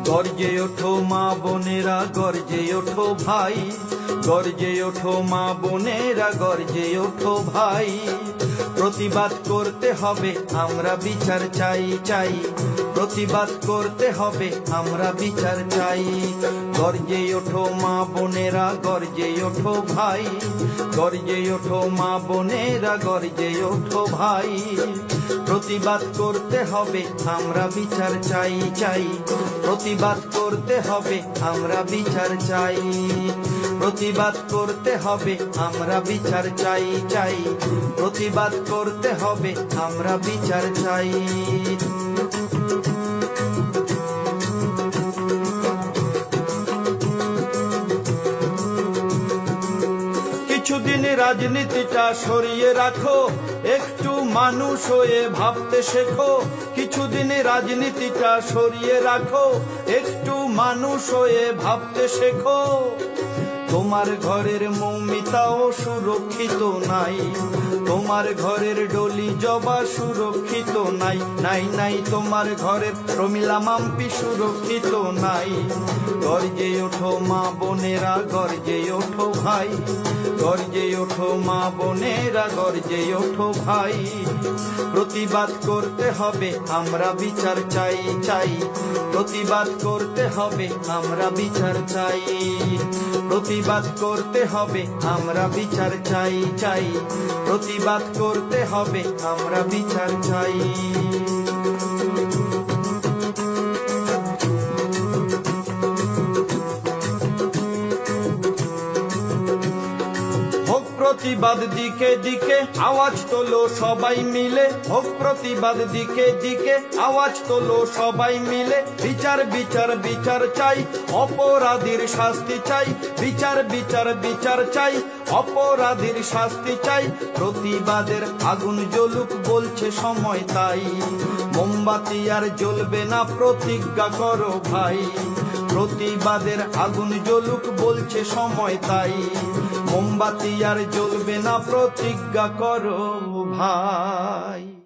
গর্জে ওঠো মা বোনেরা, গর্জে ওঠো ভাই, গর্জে ওঠো মা বোনেরা, গর্জে ওঠো ভাই। প্রতিবাদ করতে হবে, আমরা বিচার চাই চাই, প্রতিবাদ করতে হবে, আমরা বিচার চাই। গর্জে ওঠো মা বোনেরা, গর্জে ওঠো ভাই, গর্জে ওঠো মা বোনেরা, গর্জে ওঠো ভাই। প্রতিবাদ করতে হবে, আমরা বিচার চাই চাই, প্রতিবাদ করতে হবে, আমরা বিচার চাই। প্রতিবাদ করতে হবে, আমরা বিচার চাই চাই, প্রতিবাদ করতে হবে, আমরা বিচার চাই। কিছুদিন রাজনীতিটা সরিয়ে রাখো, একটু মানুষ হয়ে ভাবতে শেখো। কিছুদিন রাজনীতিটা সরিয়ে রাখো, একটু মানুষ হয়ে ভাবতে শেখো। তোমার ঘরের মৌমিতাও সুরক্ষিত নাই, তোমার ঘরের ডলি জবা সুরক্ষিত নাই, নাই নাই তোমার ঘরের প্রমিলা মাম্পি সুরক্ষিত নাই। গর্জে ওঠো মা বোনেরা, গর্জে ওঠো ভাই, গর্জে ওঠো মা বোনেরা, গর্জে ওঠো ভাই। প্রতিবাদ করতে হবে, আমরা বিচার চাই চাই, প্রতিবাদ করতে হবে, আমরা বিচার চাই। প্রতিবাদ করতে হবে, আমরা বিচার চাই চাই, প্রতিবাদ করতে হবে, আমরা বিচার চাই। প্রতিবাদ দিকে দিকে আওয়াজ তোলো সবাই মিলে, হোক প্রতিবাদ দিকে দিকে আওয়াজ তোলো সবাই মিলে। বিচার বিচার বিচার চাই, অপরাধীর শাস্তি চাই, বিচার বিচার বিচার চাই, অপরাধীর শাস্তি চাই। প্রতিবাদের আগুন জ্বলুক বলছে সময় তাই, মোমবাতি আর জ্বলবে না প্রতিজ্ঞা করো ভাই। প্রতিবাদের আগুন জ্বলুক বলছে সময় তাই, মোমবাতি আর জ্বলবে না প্রতিজ্ঞা করো ভাই।